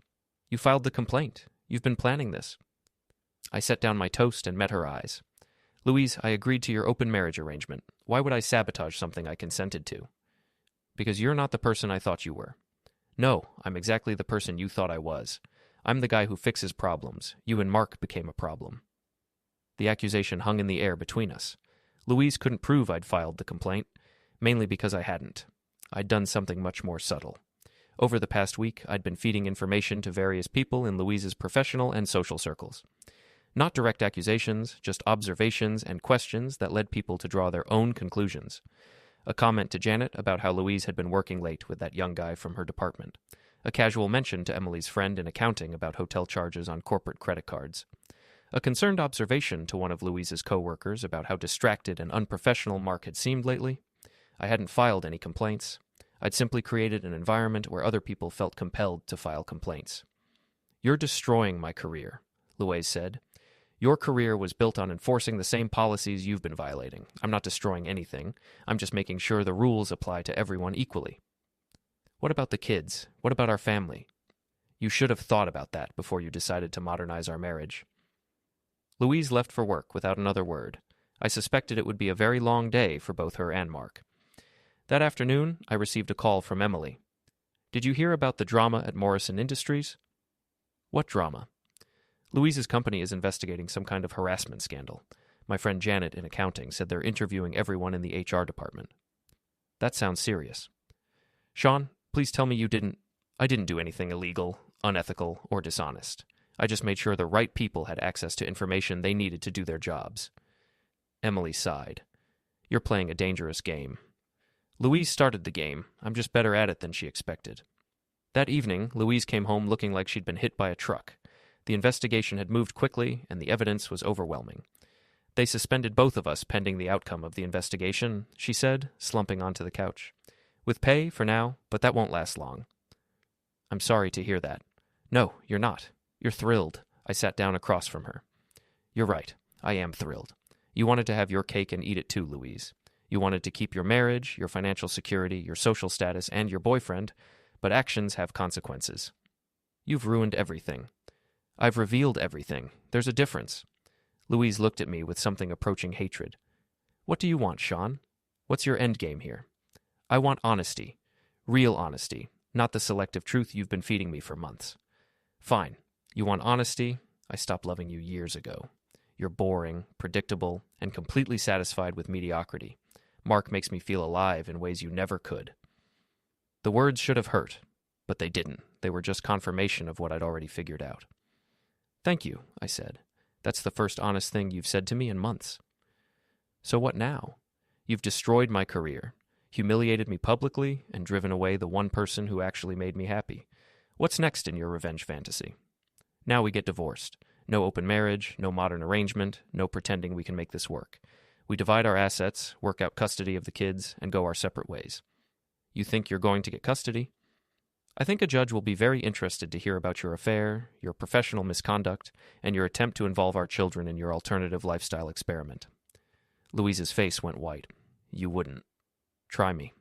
You filed the complaint. You've been planning this. I set down my toast and met her eyes. Louise, I agreed to your open marriage arrangement. Why would I sabotage something I consented to? Because you're not the person I thought you were. No, I'm exactly the person you thought I was. I'm the guy who fixes problems. You and Mark became a problem. The accusation hung in the air between us. Louise couldn't prove I'd filed the complaint, mainly because I hadn't. I'd done something much more subtle. Over the past week, I'd been feeding information to various people in Louise's professional and social circles. Not direct accusations, just observations and questions that led people to draw their own conclusions. A comment to Janet about how Louise had been working late with that young guy from her department. A casual mention to Emily's friend in accounting about hotel charges on corporate credit cards. A concerned observation to one of Louise's co-workers about how distracted and unprofessional Mark had seemed lately. I hadn't filed any complaints. I'd simply created an environment where other people felt compelled to file complaints. You're destroying my career, Louise said. Your career was built on enforcing the same policies you've been violating. I'm not destroying anything. I'm just making sure the rules apply to everyone equally. What about the kids? What about our family? You should have thought about that before you decided to modernize our marriage. Louise left for work without another word. I suspected it would be a very long day for both her and Mark. That afternoon, I received a call from Emily. Did you hear about the drama at Morrison Industries? What drama? Louise's company is investigating some kind of harassment scandal. My friend Janet in accounting said they're interviewing everyone in the HR department. That sounds serious. Sean, please tell me I didn't do anything illegal, unethical, or dishonest. I just made sure the right people had access to information they needed to do their jobs. Emily sighed. You're playing a dangerous game. Louise started the game. I'm just better at it than she expected. That evening, Louise came home looking like she'd been hit by a truck. The investigation had moved quickly, and the evidence was overwhelming. They suspended both of us pending the outcome of the investigation, she said, slumping onto the couch. With pay, for now, but that won't last long. I'm sorry to hear that. No, you're not. You're thrilled. I sat down across from her. You're right. I am thrilled. You wanted to have your cake and eat it too, Louise. You wanted to keep your marriage, your financial security, your social status, and your boyfriend, but actions have consequences. You've ruined everything. I've revealed everything. There's a difference. Louise looked at me with something approaching hatred. What do you want, Sean? What's your end game here? I want honesty. Real honesty, not the selective truth you've been feeding me for months. Fine. You want honesty? I stopped loving you years ago. You're boring, predictable, and completely satisfied with mediocrity. Mark makes me feel alive in ways you never could. The words should have hurt, but they didn't. They were just confirmation of what I'd already figured out. Thank you, I said. That's the first honest thing you've said to me in months. So what now? You've destroyed my career, humiliated me publicly, and driven away the one person who actually made me happy. What's next in your revenge fantasy? Now we get divorced. No open marriage, no modern arrangement, no pretending we can make this work. We divide our assets, work out custody of the kids, and go our separate ways. You think you're going to get custody? I think a judge will be very interested to hear about your affair, your professional misconduct, and your attempt to involve our children in your alternative lifestyle experiment. Louise's face went white. You wouldn't. Try me.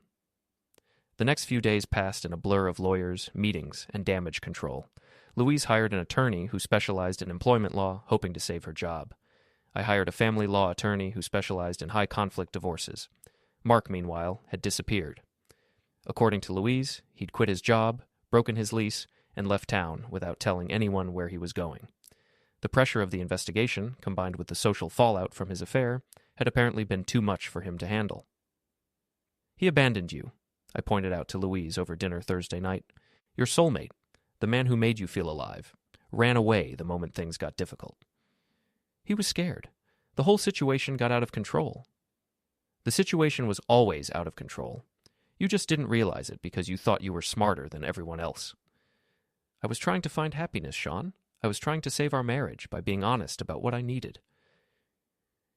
The next few days passed in a blur of lawyers, meetings, and damage control. Louise hired an attorney who specialized in employment law, hoping to save her job. I hired a family law attorney who specialized in high-conflict divorces. Mark, meanwhile, had disappeared. According to Louise, he'd quit his job, broken his lease, and left town without telling anyone where he was going. The pressure of the investigation, combined with the social fallout from his affair, had apparently been too much for him to handle. He abandoned you, I pointed out to Louise over dinner Thursday night. Your soulmate, the man who made you feel alive, ran away the moment things got difficult. He was scared. The whole situation got out of control. The situation was always out of control. You just didn't realize it because you thought you were smarter than everyone else. I was trying to find happiness, Sean. I was trying to save our marriage by being honest about what I needed.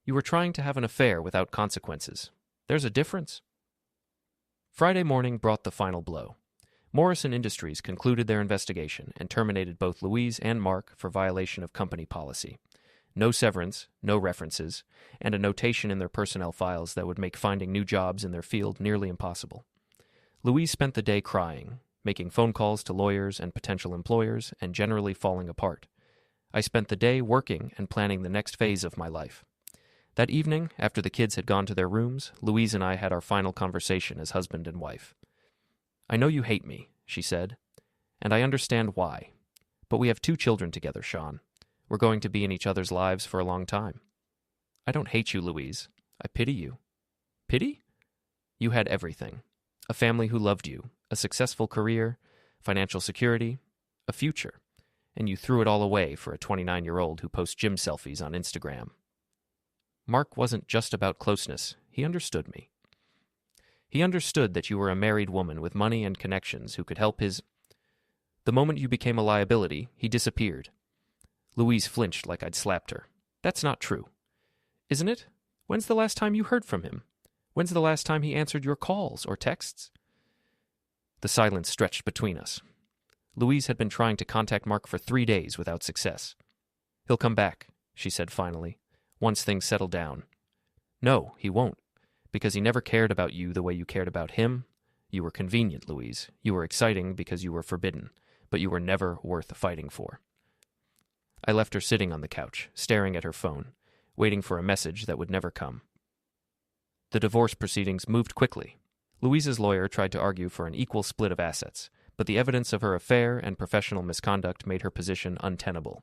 You were trying to have an affair without consequences. There's a difference. Friday morning brought the final blow. Morrison Industries concluded their investigation and terminated both Louise and Mark for violation of company policy. No severance, no references, and a notation in their personnel files that would make finding new jobs in their field nearly impossible. Louise spent the day crying, making phone calls to lawyers and potential employers, and generally falling apart. I spent the day working and planning the next phase of my life. That evening, after the kids had gone to their rooms, Louise and I had our final conversation as husband and wife. I know you hate me, she said, and I understand why. But we have 2 children together, Sean. We're going to be in each other's lives for a long time. I don't hate you, Louise. I pity you. Pity? You had everything. A family who loved you, a successful career, financial security, a future, and you threw it all away for a 29-year-old who posts gym selfies on Instagram. Mark wasn't just about closeness. He understood me. He understood that you were a married woman with money and connections who could help his... The moment you became a liability, he disappeared. Louise flinched like I'd slapped her. That's not true. Isn't it? When's the last time you heard from him? When's the last time he answered your calls or texts? The silence stretched between us. Louise had been trying to contact Mark for 3 days without success. He'll come back, she said finally, once things settle down. No, he won't, because he never cared about you the way you cared about him. You were convenient, Louise. You were exciting because you were forbidden, but you were never worth fighting for. I left her sitting on the couch, staring at her phone, waiting for a message that would never come. The divorce proceedings moved quickly. Louise's lawyer tried to argue for an equal split of assets, but the evidence of her affair and professional misconduct made her position untenable.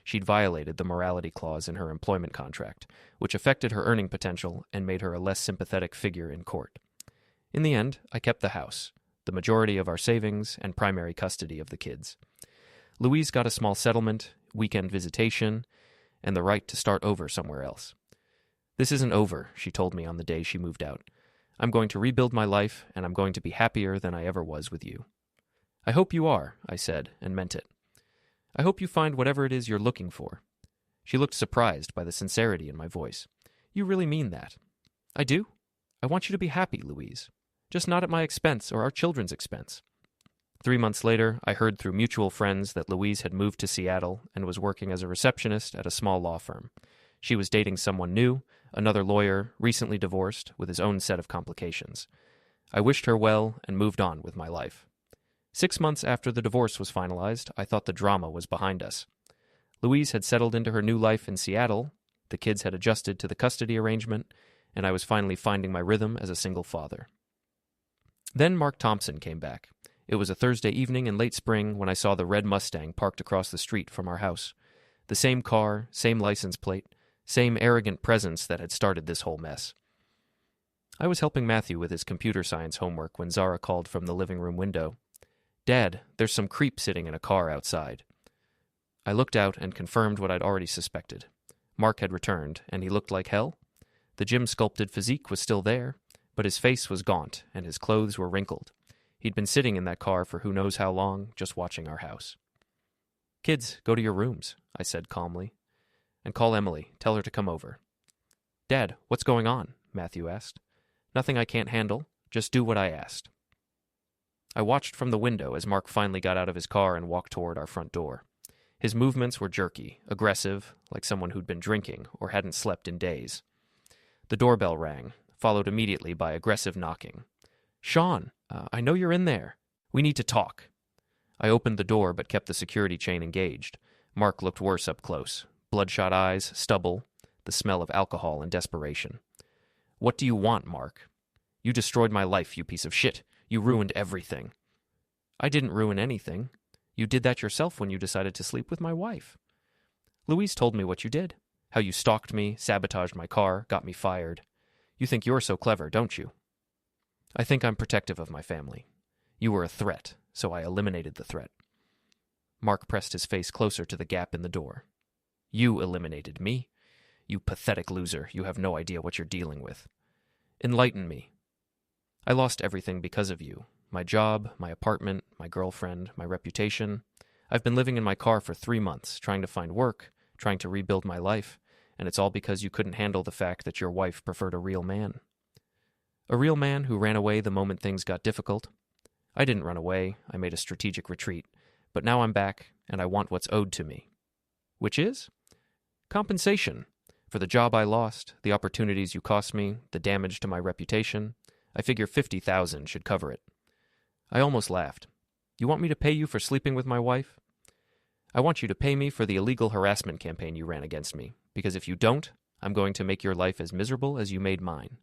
She'd violated the morality clause in her employment contract, which affected her earning potential and made her a less sympathetic figure in court. In the end, I kept the house, the majority of our savings, and primary custody of the kids. Louise got a small settlement, weekend visitation, and the right to start over somewhere else. This isn't over, she told me on the day she moved out. I'm going to rebuild my life, and I'm going to be happier than I ever was with you. I hope you are, I said, and meant it. I hope you find whatever it is you're looking for. She looked surprised by the sincerity in my voice. You really mean that? I do. I want you to be happy, Louise. Just not at my expense or our children's expense. 3 months later, I heard through mutual friends that Louise had moved to Seattle and was working as a receptionist at a small law firm. She was dating someone new, another lawyer, recently divorced, with his own set of complications. I wished her well and moved on with my life. 6 months after the divorce was finalized, I thought the drama was behind us. Louise had settled into her new life in Seattle, the kids had adjusted to the custody arrangement, and I was finally finding my rhythm as a single father. Then Mark Thompson came back. It was a Thursday evening in late spring when I saw the red Mustang parked across the street from our house. The same car, same license plate, same arrogant presence that had started this whole mess. I was helping Matthew with his computer science homework when Zara called from the living room window. Dad, there's some creep sitting in a car outside. I looked out and confirmed what I'd already suspected. Mark had returned, and he looked like hell. The gym-sculpted physique was still there, but his face was gaunt, and his clothes were wrinkled. He'd been sitting in that car for who knows how long, just watching our house. Kids, go to your rooms, I said calmly. And call Emily, tell her to come over. Dad, what's going on? Matthew asked. Nothing I can't handle, just do what I asked. I watched from the window as Mark finally got out of his car and walked toward our front door. His movements were jerky, aggressive, like someone who'd been drinking or hadn't slept in days. The doorbell rang, followed immediately by aggressive knocking. Sean, I know you're in there. We need to talk. I opened the door but kept the security chain engaged. Mark looked worse up close. Bloodshot eyes, stubble, the smell of alcohol and desperation. What do you want, Mark? You destroyed my life, you piece of shit. You ruined everything. I didn't ruin anything. You did that yourself when you decided to sleep with my wife. Louise told me what you did, How you stalked me, sabotaged my car, got me fired. You think you're so clever, don't you? I think I'm protective of my family. You were a threat, so I eliminated the threat. Mark pressed his face closer to the gap in the door. You eliminated me? You pathetic loser, you have no idea what you're dealing with. Enlighten me. I lost everything because of you. My job, my apartment, my girlfriend, my reputation. I've been living in my car for 3 months, trying to find work, trying to rebuild my life, and it's all because you couldn't handle the fact that your wife preferred a real man. A real man who ran away the moment things got difficult. I didn't run away, I made a strategic retreat, but now I'm back, and I want what's owed to me. Which is? Compensation. For the job I lost, the opportunities you cost me, the damage to my reputation. I figure $50,000 should cover it. I almost laughed. You want me to pay you for sleeping with my wife? I want you to pay me for the illegal harassment campaign you ran against me, because if you don't, I'm going to make your life as miserable as you made mine.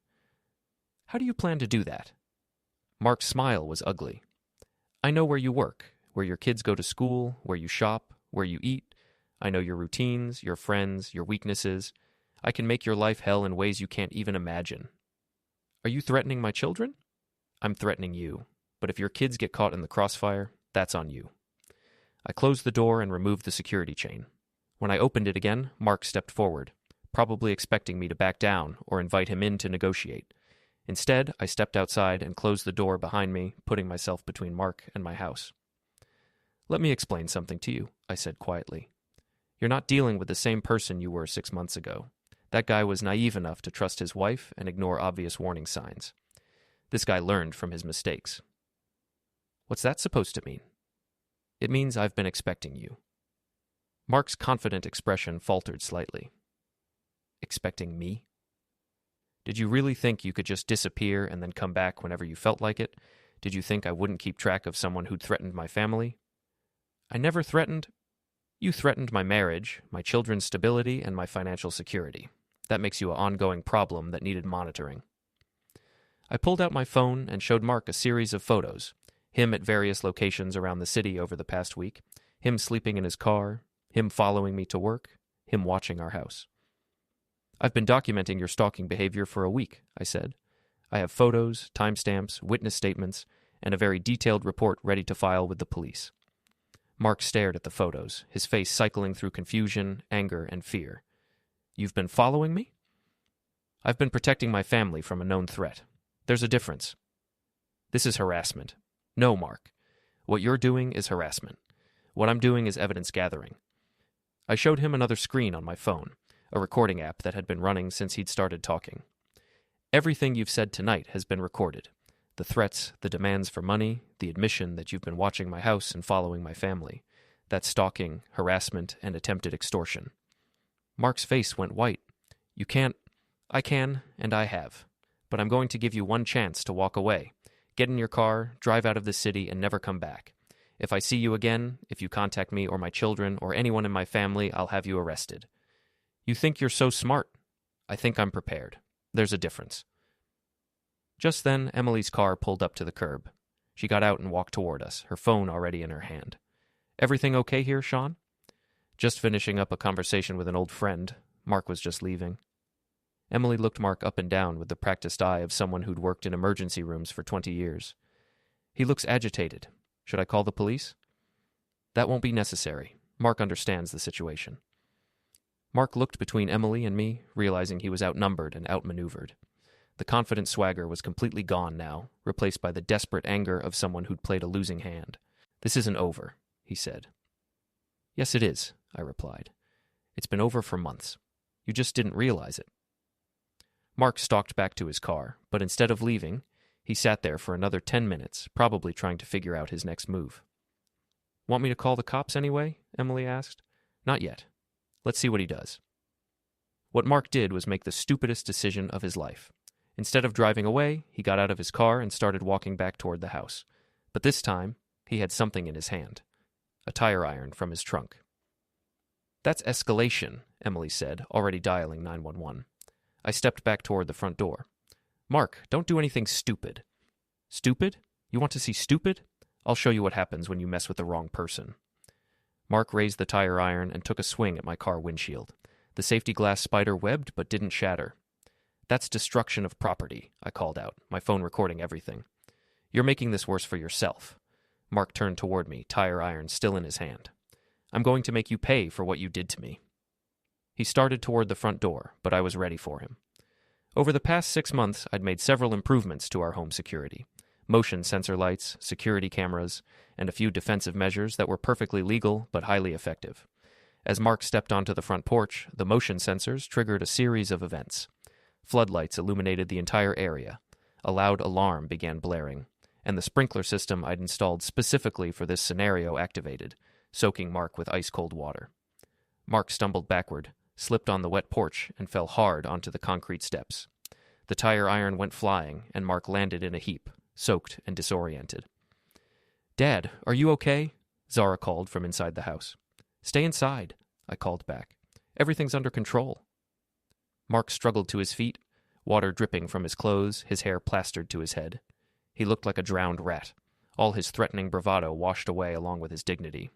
How do you plan to do that? Mark's smile was ugly. I know where you work, where your kids go to school, where you shop, where you eat. I know your routines, your friends, your weaknesses. I can make your life hell in ways you can't even imagine. Are you threatening my children? I'm threatening you, but if your kids get caught in the crossfire, that's on you. I closed the door and removed the security chain. When I opened it again, Mark stepped forward, probably expecting me to back down or invite him in to negotiate. Instead, I stepped outside and closed the door behind me, putting myself between Mark and my house. Let me explain something to you, I said quietly. You're not dealing with the same person you were 6 months ago. That guy was naive enough to trust his wife and ignore obvious warning signs. This guy learned from his mistakes. What's that supposed to mean? It means I've been expecting you. Mark's confident expression faltered slightly. Expecting me? Did you really think you could just disappear and then come back whenever you felt like it? Did you think I wouldn't keep track of someone who'd threatened my family? I never threatened. You threatened my marriage, my children's stability, and my financial security. That makes you an ongoing problem that needed monitoring. I pulled out my phone and showed Mark a series of photos. Him at various locations around the city over the past week, him sleeping in his car, him following me to work, him watching our house. I've been documenting your stalking behavior for a week, I said. I have photos, timestamps, witness statements, and a very detailed report ready to file with the police. Mark stared at the photos, his face cycling through confusion, anger, and fear. You've been following me? I've been protecting my family from a known threat. There's a difference. This is harassment. No, Mark. What you're doing is harassment. What I'm doing is evidence gathering. I showed him another screen on my phone, a recording app that had been running since he'd started talking. Everything you've said tonight has been recorded. The threats, the demands for money, the admission that you've been watching my house and following my family. That's stalking, harassment, and attempted extortion. Mark's face went white. You can't. I can, and I have. But I'm going to give you one chance to walk away. Get in your car, drive out of the city, and never come back. If I see you again, if you contact me or my children or anyone in my family, I'll have you arrested. You think you're so smart. I think I'm prepared. There's a difference. Just then, Emily's car pulled up to the curb. She got out and walked toward us, her phone already in her hand. Everything okay here, Sean? Just finishing up a conversation with an old friend. Mark was just leaving. Emily looked Mark up and down with the practiced eye of someone who'd worked in emergency rooms for 20 years. He looks agitated. Should I call the police? That won't be necessary. Mark understands the situation. Mark looked between Emily and me, realizing he was outnumbered and outmaneuvered. The confident swagger was completely gone now, replaced by the desperate anger of someone who'd played a losing hand. This isn't over, he said. Yes, it is, I replied. It's been over for months. You just didn't realize it. Mark stalked back to his car, but instead of leaving, he sat there for another 10 minutes, probably trying to figure out his next move. Want me to call the cops anyway? Emily asked. Not yet. Let's see what he does. What Mark did was make the stupidest decision of his life. Instead of driving away, he got out of his car and started walking back toward the house. But this time, he had something in his hand. A tire iron from his trunk. That's escalation, Emily said, already dialing 911. I stepped back toward the front door. Mark, don't do anything stupid. Stupid? You want to see stupid? I'll show you what happens when you mess with the wrong person. Mark raised the tire iron and took a swing at my car windshield. The safety glass spider webbed but didn't shatter. That's destruction of property, I called out, my phone recording everything. You're making this worse for yourself. Mark turned toward me, tire iron still in his hand. I'm going to make you pay for what you did to me. He started toward the front door, but I was ready for him. Over the past 6 months, I'd made several improvements to our home security. Motion sensor lights, security cameras, and a few defensive measures that were perfectly legal but highly effective. As Mark stepped onto the front porch, the motion sensors triggered a series of events. Floodlights illuminated the entire area. A loud alarm began blaring, and the sprinkler system I'd installed specifically for this scenario activated, soaking Mark with ice-cold water. Mark stumbled backward, slipped on the wet porch, and fell hard onto the concrete steps. The tire iron went flying, and Mark landed in a heap, soaked and disoriented. "Dad, are you okay?" Zara called from inside the house. "Stay inside," I called back. "Everything's under control." Mark struggled to his feet, water dripping from his clothes, his hair plastered to his head. He looked like a drowned rat, all his threatening bravado washed away along with his dignity.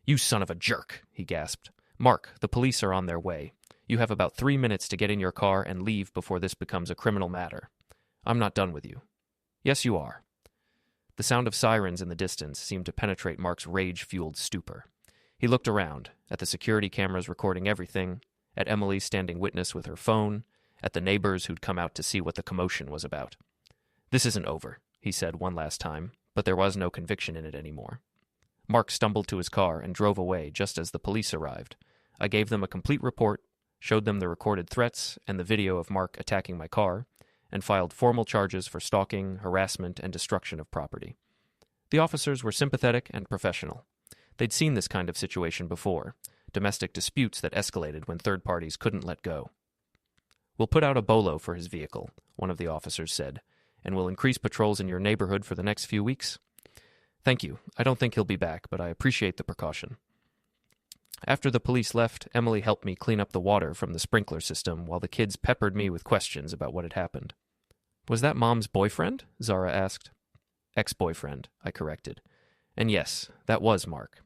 "You son of a jerk," he gasped. "Mark, the police are on their way. You have about 3 minutes to get in your car and leave before this becomes a criminal matter. I'm not done with you." "Yes, you are." The sound of sirens in the distance seemed to penetrate Mark's rage-fueled stupor. He looked around, at the security cameras recording everything, at Emily standing witness with her phone, at the neighbors who'd come out to see what the commotion was about. "This isn't over," he said one last time, but there was no conviction in it anymore. Mark stumbled to his car and drove away just as the police arrived. I gave them a complete report, showed them the recorded threats and the video of Mark attacking my car, and filed formal charges for stalking, harassment, and destruction of property. The officers were sympathetic and professional. They'd seen this kind of situation before, domestic disputes that escalated when third parties couldn't let go. "We'll put out a bolo for his vehicle," one of the officers said, "and we'll increase patrols in your neighborhood for the next few weeks." "Thank you. I don't think he'll be back, but I appreciate the precaution." After the police left, Emily helped me clean up the water from the sprinkler system while the kids peppered me with questions about what had happened. "Was that Mom's boyfriend?" Zara asked. "Ex-boyfriend," I corrected. "And yes, that was Mark."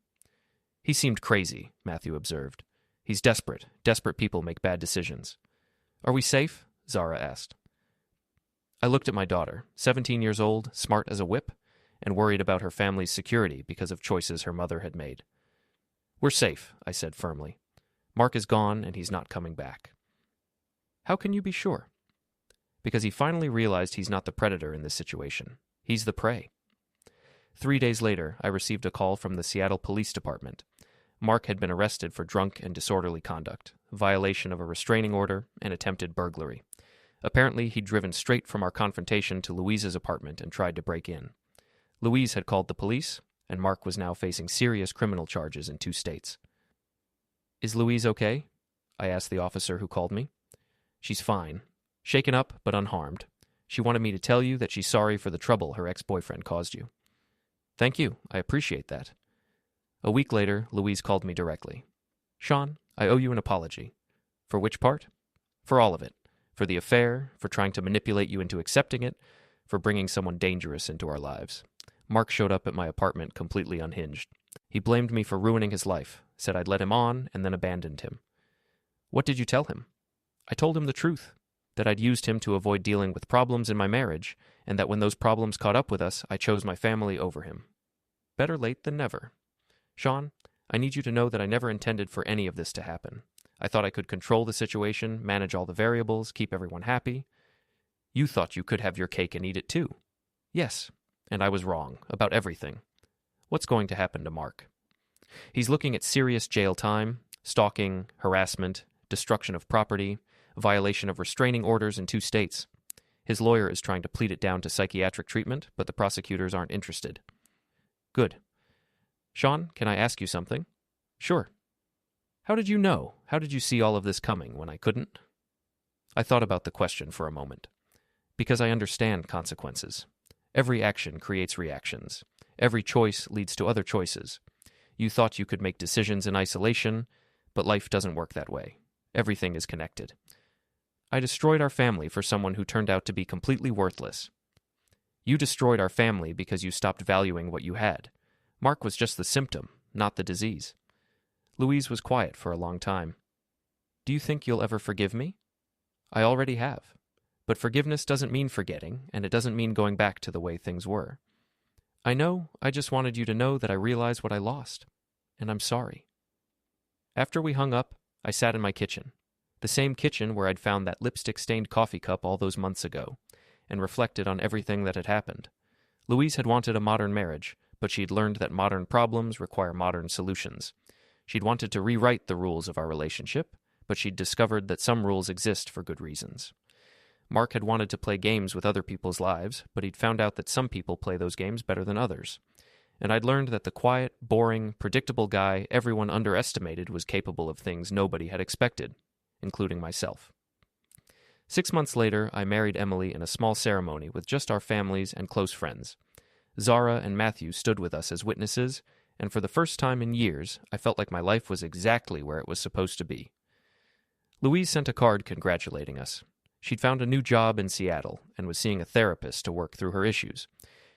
"He seemed crazy," Matthew observed. "He's desperate. Desperate people make bad decisions." "Are we safe?" Zara asked. I looked at my daughter, 17 years old, smart as a whip, and worried about her family's security because of choices her mother had made. "We're safe," I said firmly. "Mark is gone, and he's not coming back." "How can you be sure?" "Because he finally realized he's not the predator in this situation. He's the prey." 3 days later, I received a call from the Seattle Police Department. Mark had been arrested for drunk and disorderly conduct, violation of a restraining order, and attempted burglary. Apparently, he'd driven straight from our confrontation to Louise's apartment and tried to break in. Louise had called the police, and Mark was now facing serious criminal charges in 2 states. "Is Louise okay?" I asked the officer who called me. "She's fine. Shaken up, but unharmed. She wanted me to tell you that she's sorry for the trouble her ex-boyfriend caused you." "Thank you. I appreciate that." A week later, Louise called me directly. "Sean, I owe you an apology." "For which part?" "For all of it. For the affair, for trying to manipulate you into accepting it, for bringing someone dangerous into our lives." Mark showed up at my apartment completely unhinged. He blamed me for ruining his life, said I'd let him on, and then abandoned him. "What did you tell him?" "I told him the truth, that I'd used him to avoid dealing with problems in my marriage, and that when those problems caught up with us, I chose my family over him." Better late than never. "Sean, I need you to know that I never intended for any of this to happen. I thought I could control the situation, manage all the variables, keep everyone happy. You thought you could have your cake and eat it too." "Yes, and I was wrong about everything." "What's going to happen to Mark?" "He's looking at serious jail time, stalking, harassment, destruction of property, violation of restraining orders in 2 states. His lawyer is trying to plead it down to psychiatric treatment, but the prosecutors aren't interested." "Good. Sean, can I ask you something?" "Sure." "How did you know? How did you see all of this coming when I couldn't?" I thought about the question for a moment. Because I understand consequences. Every action creates reactions. Every choice leads to other choices. You thought you could make decisions in isolation, but life doesn't work that way. Everything is connected. I destroyed our family for someone who turned out to be completely worthless. You destroyed our family because you stopped valuing what you had. Mark was just the symptom, not the disease. Louise was quiet for a long time. Do you think you'll ever forgive me? I already have. But forgiveness doesn't mean forgetting, and it doesn't mean going back to the way things were. I know, I just wanted you to know that I realized what I lost, and I'm sorry. After we hung up, I sat in my kitchen, the same kitchen where I'd found that lipstick-stained coffee cup all those months ago, and reflected on everything that had happened. Louise had wanted a modern marriage, but she'd learned that modern problems require modern solutions. She'd wanted to rewrite the rules of our relationship, but she'd discovered that some rules exist for good reasons. Mark had wanted to play games with other people's lives, but he'd found out that some people play those games better than others. And I'd learned that the quiet, boring, predictable guy everyone underestimated was capable of things nobody had expected, including myself. 6 months later, I married Emily in a small ceremony with just our families and close friends. Zara and Matthew stood with us as witnesses, and for the first time in years, I felt like my life was exactly where it was supposed to be. Louise sent a card congratulating us. She'd found a new job in Seattle and was seeing a therapist to work through her issues.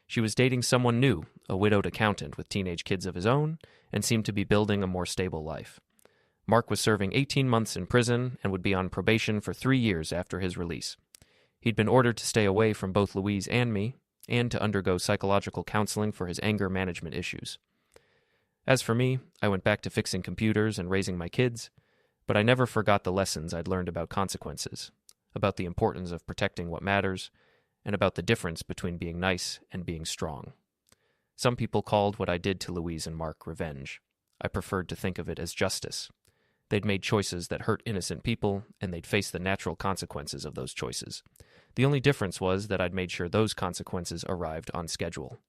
She was dating someone new, a widowed accountant with teenage kids of his own, and seemed to be building a more stable life. Mark was serving 18 months in prison and would be on probation for 3 years after his release. He'd been ordered to stay away from both Louise and me, and to undergo psychological counseling for his anger management issues. As for me, I went back to fixing computers and raising my kids, but I never forgot the lessons I'd learned about consequences, about the importance of protecting what matters, and about the difference between being nice and being strong. Some people called what I did to Louise and Mark revenge. I preferred to think of it as justice. They'd made choices that hurt innocent people, and they'd face the natural consequences of those choices. The only difference was that I'd made sure those consequences arrived on schedule.